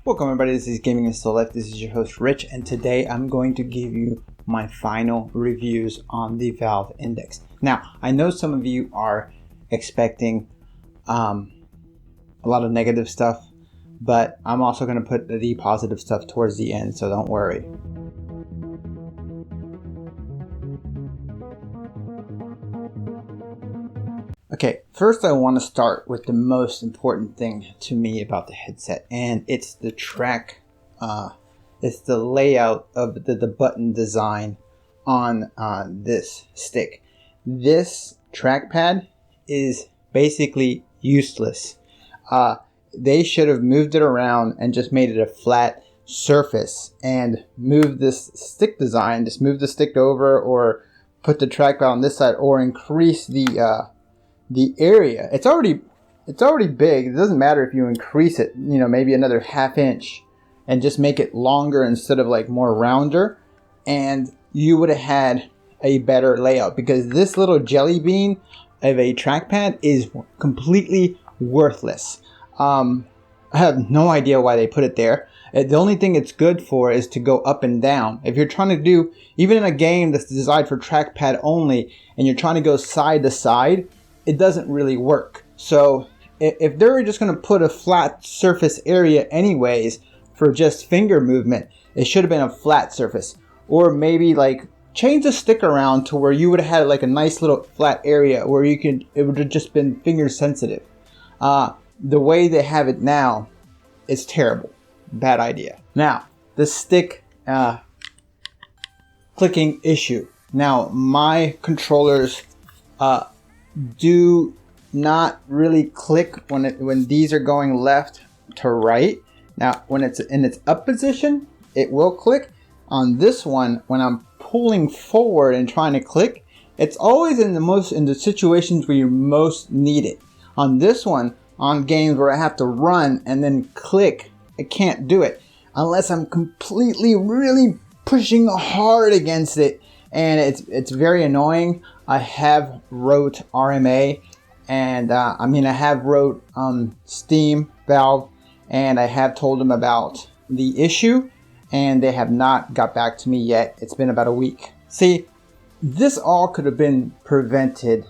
Welcome everybody, this is Gaming and Still Life. This is your host Rich, and today I'm going to give you my final reviews on the Valve Index. Now, I know some of you are expecting a lot of negative stuff, but I'm also going to put the positive stuff towards the end, so don't worry. Okay, first I want to start with the most important thing to me about the headset, and it's the it's the layout of the button design on this stick. This trackpad is basically useless. They should have moved it around and just made it a flat surface and moved this stick design, just move the stick over or put the trackpad on this side or increase the area. It's already big. It doesn't matter if you increase it, maybe another ½ inch and just make it longer instead of like more rounder, and you would have had a better layout, because this little jelly bean of a trackpad is completely worthless. I have no idea why they put it there. The only thing it's good for is to go up and down. If you're trying to do, even in a game that's designed for trackpad only, and you're trying to go side to side, it doesn't really work. So if they were just going to put a flat surface area anyways for just finger movement, it should have been a flat surface. Or maybe like change the stick around to where you would have had like a nice little flat area where it would have just been finger sensitive. The way they have it now is terrible. Bad idea. Now, the stick clicking issue. Now, my controllers do not really click when these are going left to right. Now, when it's in its up position, it will click. On this one, when I'm pulling forward and trying to click, it's always in the situations where you most need it. On this one, on games where I have to run and then click, I can't do it unless I'm completely really pushing hard against it, and it's very annoying. I have wrote RMA, and I have wrote Steam, Valve, and I have told them about the issue, and they have not got back to me yet. It's been about a week. See, this all could have been prevented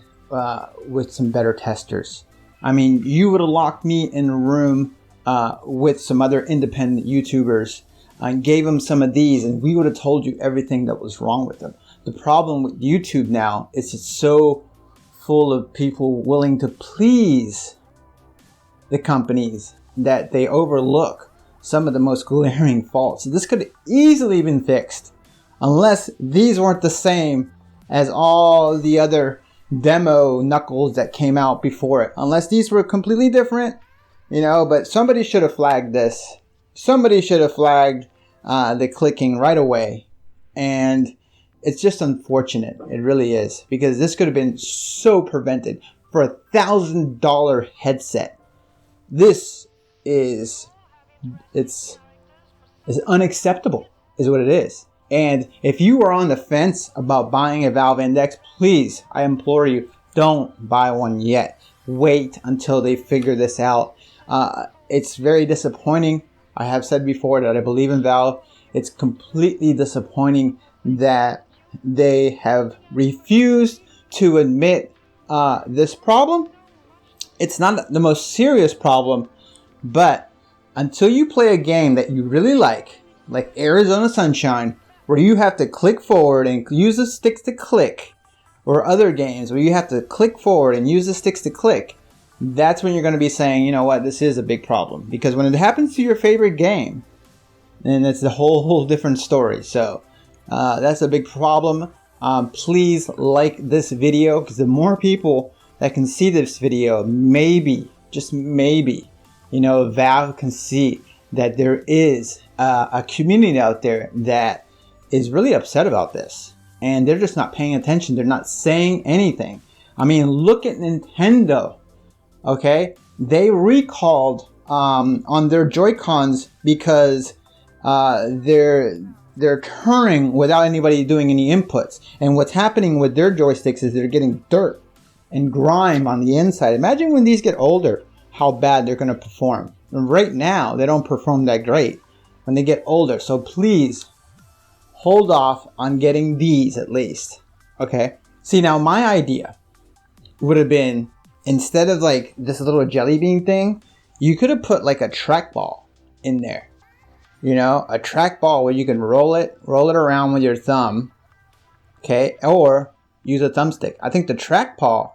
with some better testers. I mean, you would have locked me in a room with some other independent YouTubers and gave them some of these, and we would have told you everything that was wrong with them. The problem with YouTube now is it's so full of people willing to please the companies that they overlook some of the most glaring faults. This could have easily been fixed unless these weren't the same as all the other demo knuckles that came out before it. Unless these were completely different, but somebody should have flagged this. Somebody should have flagged the clicking right away. And it's just unfortunate. It really is, because this could have been so prevented for a $1,000 headset. This is unacceptable, is what it is. And if you are on the fence about buying a Valve Index, please, I implore you, don't buy one yet. Wait until they figure this out. It's very disappointing. I have said before that I believe in Valve. It's completely disappointing that they have refused to admit this problem. It's not the most serious problem, but until you play a game that you really like Arizona Sunshine, where you have to click forward and use the sticks to click, or other games where you have to click forward and use the sticks to click, that's when you're going to be saying, you know what, this is a big problem. Because when it happens to your favorite game, then it's a whole different story. So that's a big problem. Please like this video, because the more people that can see this video, maybe, just maybe, Valve can see that there is a community out there that is really upset about this. And they're just not paying attention. They're not saying anything. I mean, look at Nintendo. Okay? They recalled on their Joy-Cons because they're turning without anybody doing any inputs. And what's happening with their joysticks is they're getting dirt and grime on the inside. Imagine when these get older, how bad they're going to perform. Right now, they don't perform that great when they get older. So please hold off on getting these at least. Okay. See, now my idea would have been, instead of like this little jelly bean thing, you could have put like a trackball in there. You know, a trackball where you can roll it around with your thumb. Okay. Or use a thumbstick. I think the trackball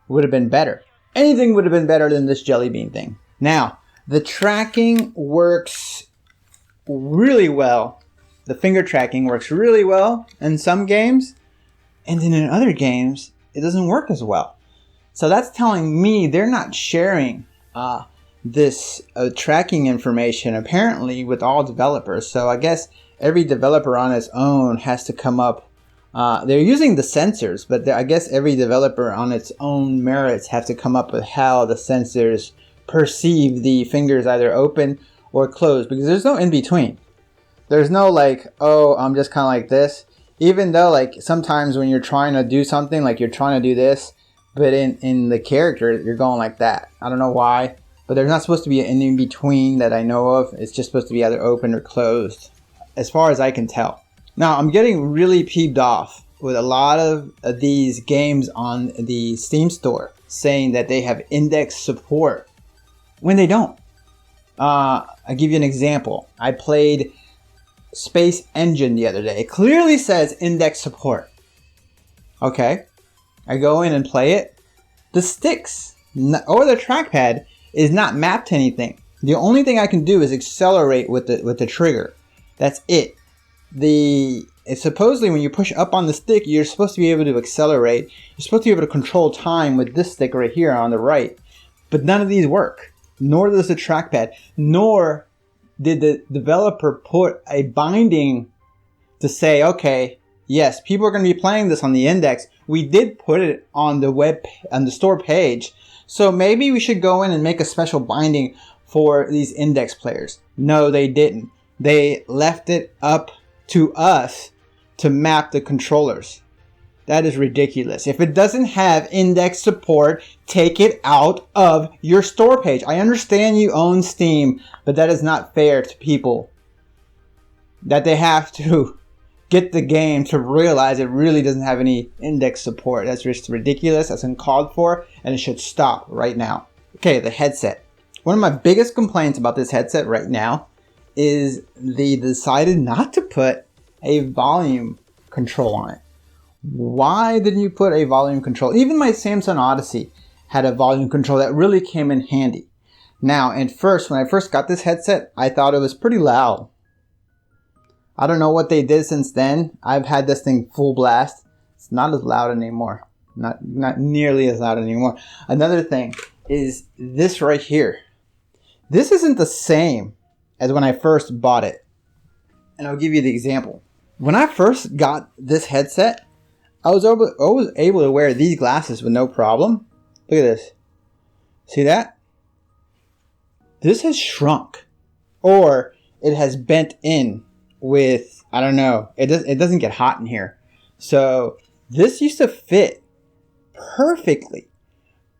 would have been better. Anything would have been better than this jelly bean thing. Now, the tracking works really well. The finger tracking works really well in some games. And then in other games, it doesn't work as well. So that's telling me they're not sharing this tracking information apparently with all developers. So I guess every developer on its own has to come up. They're using the sensors, but I guess every developer on its own merits have to come up with how the sensors perceive the fingers either open or closed, because there's no in between. There's no like, oh, I'm just kind of like this. Even though like sometimes when you're trying to do something, like you're trying to do this, but in the character, you're going like that. I don't know why, but there's not supposed to be an in between that I know of. It's just supposed to be either open or closed, as far as I can tell. Now, I'm getting really peeved off with a lot of these games on the Steam store saying that they have index support when they don't. I'll give you an example. I played Space Engine the other day. It clearly says index support. Okay. I go in and play it. The sticks or the trackpad is not mapped to anything. The only thing I can do is accelerate with the trigger. That's it. It's supposedly when you push up on the stick, you're supposed to be able to accelerate. You're supposed to be able to control time with this stick right here on the right. But none of these work. Nor does the trackpad. Nor did the developer put a binding to say, okay, yes, people are going to be playing this on the index. We did put it on the store page. So maybe we should go in and make a special binding for these index players. No, they didn't. They left it up to us to map the controllers. That is ridiculous. If it doesn't have index support, take it out of your store page. I understand you own Steam, but that is not fair to people. That they have to get the game to realize it really doesn't have any index support. That's just ridiculous. That's uncalled for, and it should stop right now. Okay, the headset. One of my biggest complaints about this headset right now is they decided not to put a volume control on it. Why didn't you put a volume control? Even my Samsung Odyssey had a volume control that really came in handy. Now, at first, when I first got this headset, I thought it was pretty loud. I don't know what they did since then. I've had this thing full blast. It's not as loud anymore. Not nearly as loud anymore. Another thing is this right here. This isn't the same as when I first bought it. And I'll give you the example. When I first got this headset, I was able to wear these glasses with no problem. Look at this. See that? This has shrunk. Or it has bent in with, I don't know. It doesn't get hot in here. So this used to fit perfectly.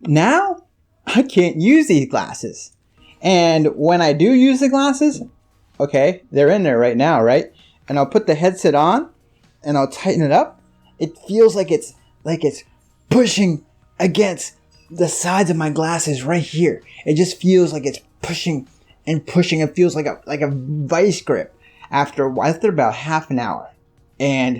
Now, I can't use these glasses. And when I do use the glasses, okay, they're in there right now, right? And I'll put the headset on and I'll tighten it up. It feels like it's pushing against the sides of my glasses right here. It just feels like it's pushing and pushing. It feels like a vice grip after about half an hour. And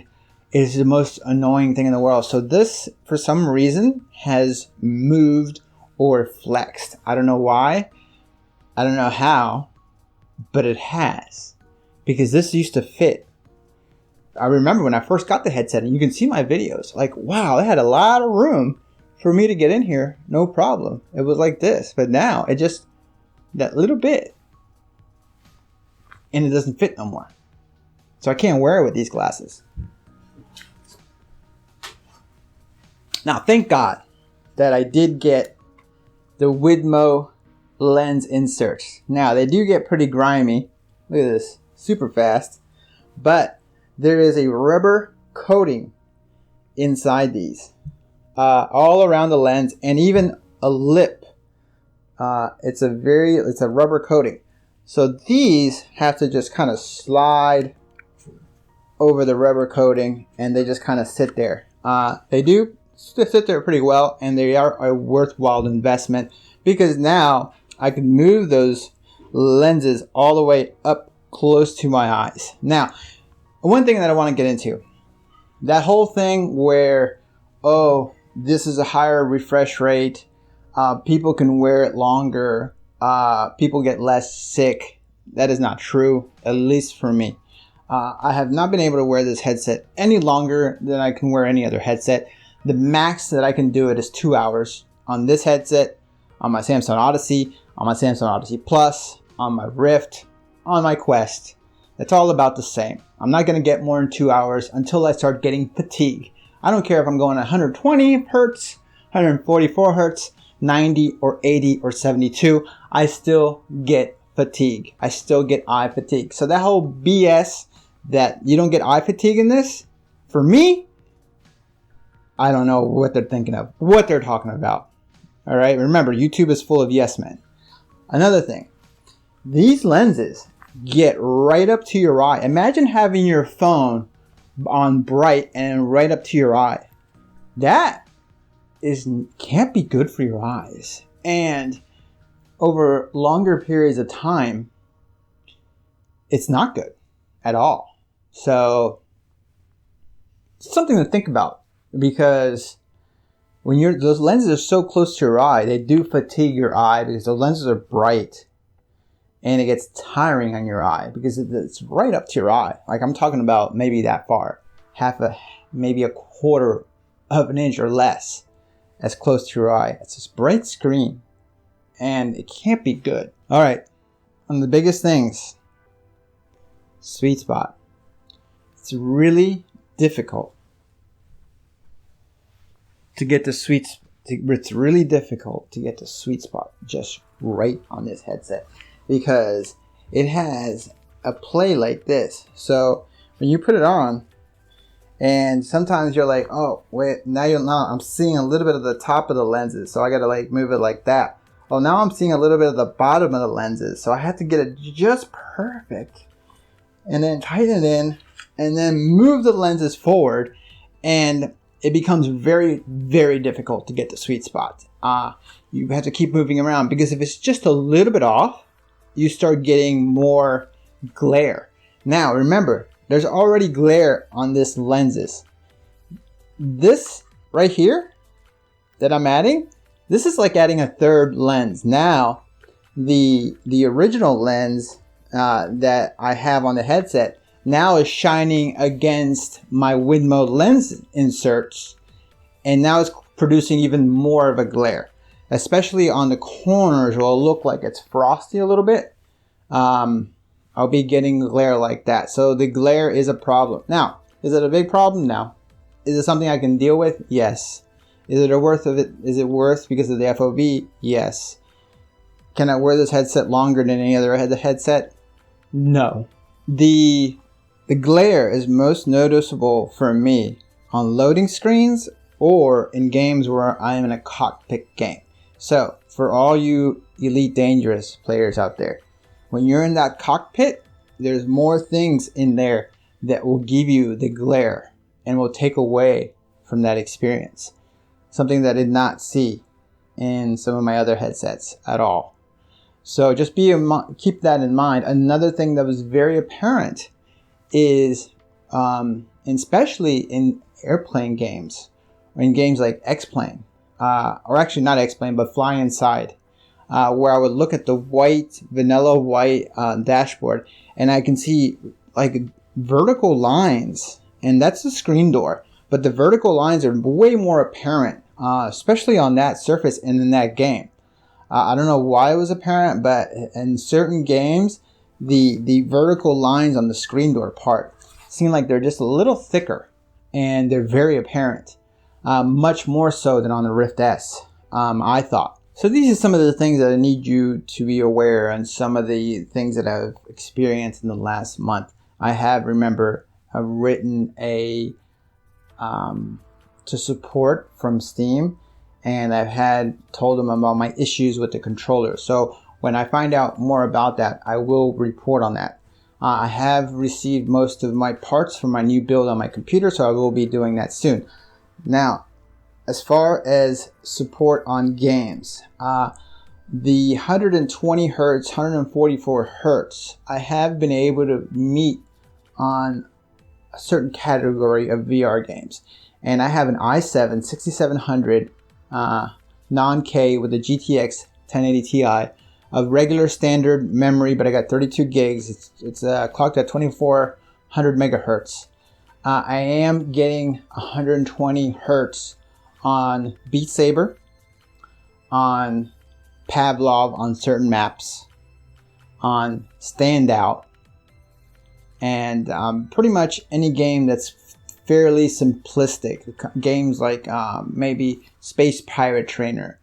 it is the most annoying thing in the world. So this, for some reason, has moved or flexed. I don't know why. I don't know how, but it has. Because this used to fit. I remember when I first got the headset, and you can see my videos. Like, wow, it had a lot of room for me to get in here. No problem. It was like this. But now, it just, that little bit. And it doesn't fit no more. So I can't wear it with these glasses. Now, thank God that I did get the Widmo lens inserts. Now, they do get pretty grimy. Look at this. Super fast. But there is a rubber coating inside these. All around the lens. And even a lip it's a rubber coating. So these have to just kind of slide over the rubber coating, and they just kind of sit there. They do sit there pretty well, and they are a worthwhile investment because now I can move those lenses all the way up close to my eyes. Now, one thing that I want to get into, that whole thing where, oh, this is a higher refresh rate, people can wear it longer, people get less sick. That is not true, at least for me. I have not been able to wear this headset any longer than I can wear any other headset. The max that I can do it is 2 hours on this headset, on my Samsung Odyssey, on my Samsung Odyssey Plus, on my Rift, on my Quest. It's all about the same. I'm not going to get more than 2 hours until I start getting fatigue. I don't care if I'm going 120 hertz, 144 hertz, 90 or 80 or 72. I still get fatigue. I still get eye fatigue. So that whole BS that you don't get eye fatigue in this, for me, I don't know what they're thinking of, what they're talking about. All right, remember, YouTube is full of yes men. Another thing, these lenses get right up to your eye. Imagine having your phone on bright and right up to your eye. That can't be good for your eyes. And over longer periods of time, it's not good at all. So it's something to think about, because when those lenses are so close to your eye, they do fatigue your eye because the lenses are bright, and it gets tiring on your eye because it's right up to your eye. Like, I'm talking about maybe that far, maybe a quarter of an inch or less, as close to your eye. It's this bright screen, and it can't be good. All right, one of the biggest things, sweet spot. It's really difficult to get the sweet spot just right on this headset, because it has a play like this. So when you put it on, and sometimes you're like, oh wait, I'm seeing a little bit of the top of the lenses, so I gotta like move it like that. Oh, now I'm seeing a little bit of the bottom of the lenses, so I have to get it just perfect, and then tighten it in, and then move the lenses forward, and it becomes very, very difficult to get the sweet spot. You have to keep moving around, because if it's just a little bit off, you start getting more glare. Now, remember, there's already glare on this lenses. This right here that I'm adding, this is like adding a third lens. Now, the original lens that I have on the headset now is shining against my wind mode lens inserts, and now it's producing even more of a glare, especially on the corners where it'll look like it's frosty a little bit. I'll be getting glare like that. So the glare is a problem. Now, is it a big problem? No. Is it something I can deal with? Yes. Is it worth because of the FOV? Yes. Can I wear this headset longer than any other headset? No. The glare is most noticeable for me on loading screens or in games where I am in a cockpit game. So for all you Elite Dangerous players out there, when you're in that cockpit, there's more things in there that will give you the glare and will take away from that experience. Something that I did not see in some of my other headsets at all. So just keep that in mind. Another thing that was very apparent is, especially in airplane games, or in games like X-Plane, or actually not X-Plane, but Fly Inside, where I would look at the vanilla white dashboard, and I can see like vertical lines, and that's the screen door, but the vertical lines are way more apparent, especially on that surface and in that game. I don't know why it was apparent, but in certain games, the vertical lines on the screen door part seem like they're just a little thicker, and they're very apparent, much more so than on the Rift S, I thought. So these are some of the things that I need you to be aware, and some of the things that I've experienced in the last month. I have written to support from Steam, and I've told them about my issues with the controller. So when I find out more about that, I will report on that. I have received most of my parts for my new build on my computer, so I will be doing that soon. Now, as far as support on games, the 120 hertz, 144 hertz, I have been able to meet on a certain category of VR games. And I have an i7 6700 non-K with a GTX 1080 Ti of regular standard memory, but I got 32 gigs. It's clocked at 2400 megahertz. I am getting 120 hertz on Beat Saber, on Pavlov on certain maps, on Standout, and pretty much any game that's fairly simplistic. Games like maybe Space Pirate Trainer,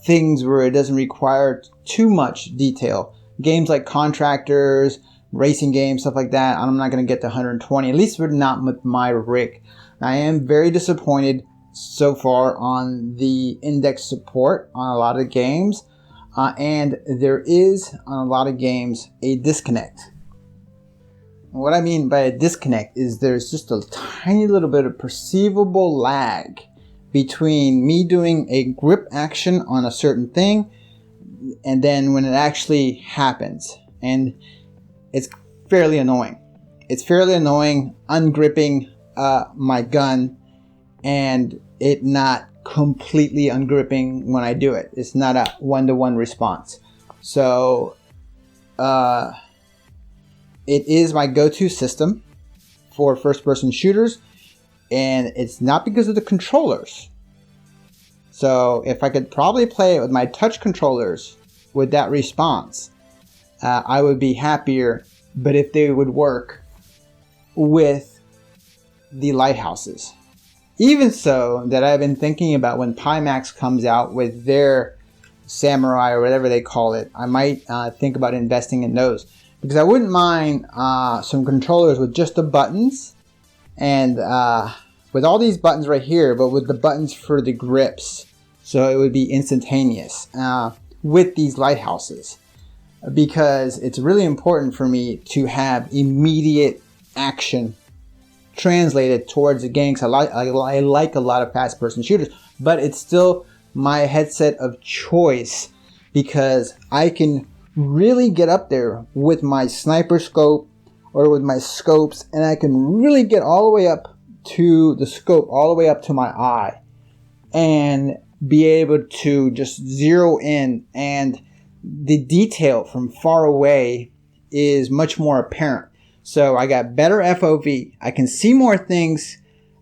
things where it doesn't require too much detail. Games like Contractors, racing games, stuff like that, I'm not going to get to 120, at least not with my rig. I am very disappointed so far on the index support on a lot of games, and there is on a lot of games a disconnect. What I mean by a disconnect is there's just a tiny little bit of perceivable lag between me doing a grip action on a certain thing and then when it actually happens. And it's fairly annoying. It's fairly annoying ungripping my gun and it not completely ungripping when I do it. It's not a one-to-one response. So it is my go-to system for first-person shooters, and it's not because of the controllers. So if I could probably play it with my touch controllers with that response, I would be happier. But if they would work with the lighthouses. Even so, that I've been thinking about when Pimax comes out with their Samurai or whatever they call it, I might think about investing in those. Because I wouldn't mind some controllers with just the buttons and with all these buttons right here, but with the buttons for the grips. So it would be instantaneous with these lighthouses. Because it's really important for me to have immediate action translated towards the game. I like a lot of fast-person shooters, but it's still my headset of choice because I can really get up there with my sniper scope or with my scopes, and I can really get all the way up to the scope, all the way up to my eye, and be able to just zero in, and the detail from far away is much more apparent. So I got better FOV. I can see more things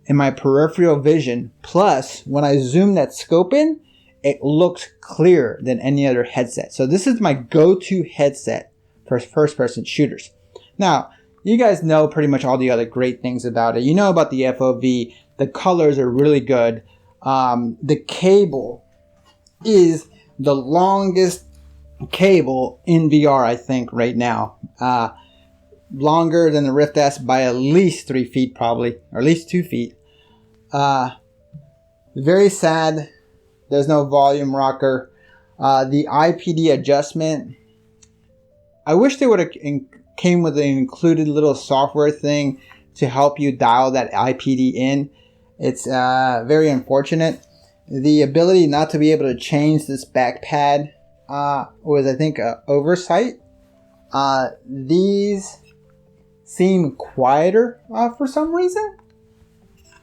in my peripheral vision. Plus, when I zoom that scope in, it looks clearer than any other headset. So this is my go-to headset for first-person shooters. Now, you guys know pretty much all the other great things about it. You know about the FOV. The colors are really good. The cable is the longest cable in VR, I think, right now. Longer than the Rift S by at least 3 feet, probably, or at least 2 feet. Very sad. There's no volume rocker. The IPD adjustment, I wish they would have came with an included little software thing to help you dial that IPD in. It's very unfortunate. The ability not to be able to change this back pad was, I think, an oversight. These seem quieter for some reason.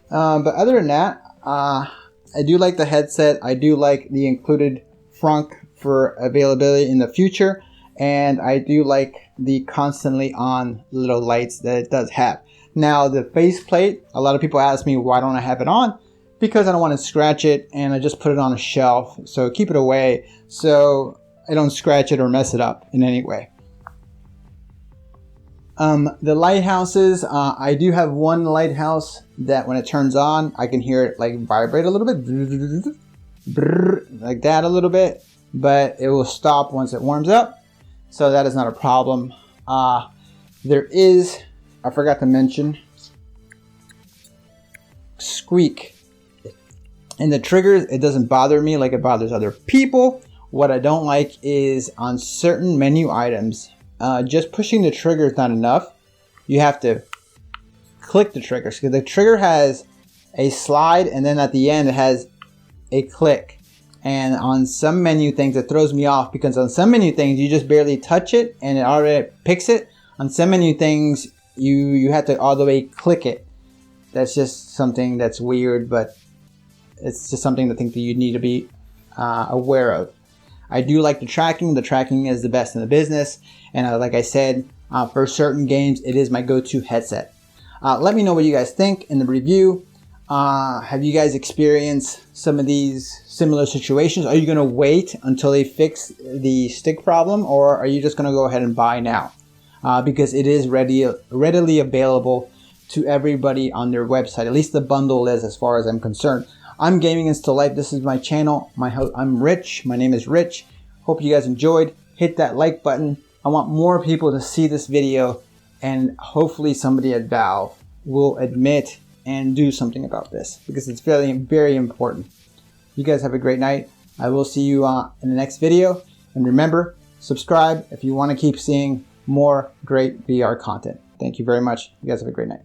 But other than that, I do like the headset. I do like the included frunk for availability in the future. And I do like the constantly on little lights that it does have. Now, the faceplate, a lot of people ask me why don't I have it on? Because I don't want to scratch it, and I just put it on a shelf. So keep it away so I don't scratch it or mess it up in any way. The lighthouses, I do have one lighthouse that when it turns on, I can hear it like vibrate a little bit, like that a little bit, but it will stop once it warms up. So that is not a problem. There is, I forgot to mention, squeak. And the triggers, it doesn't bother me like it bothers other people. What I don't like is on certain menu items, just pushing the trigger is not enough. You have to click the trigger. So the trigger has a slide, and then at the end it has a click. And on some menu things, it throws me off, because on some menu things you just barely touch it and it already picks it. On some menu things you have to all the way click it. That's just something that's weird, but it's just something I think that you need to be aware of. I do like the tracking. The tracking is the best in the business, and like I said, for certain games it is my go-to headset. Let me know what you guys think in the review. Have you guys experienced some of these similar situations? Are you going to wait until they fix the stick problem, or are you just going to go ahead and buy now? Because it is readily available to everybody on their website. At least the bundle is, as far as I'm concerned. I'm Gaming and Still Life. This is my channel. I'm Rich. My name is Rich. Hope you guys enjoyed. Hit that like button. I want more people to see this video, and hopefully somebody at Valve will admit and do something about this, because it's very, very important. You guys have a great night. I will see you in the next video. And remember, subscribe if you want to keep seeing more great VR content. Thank you very much. You guys have a great night.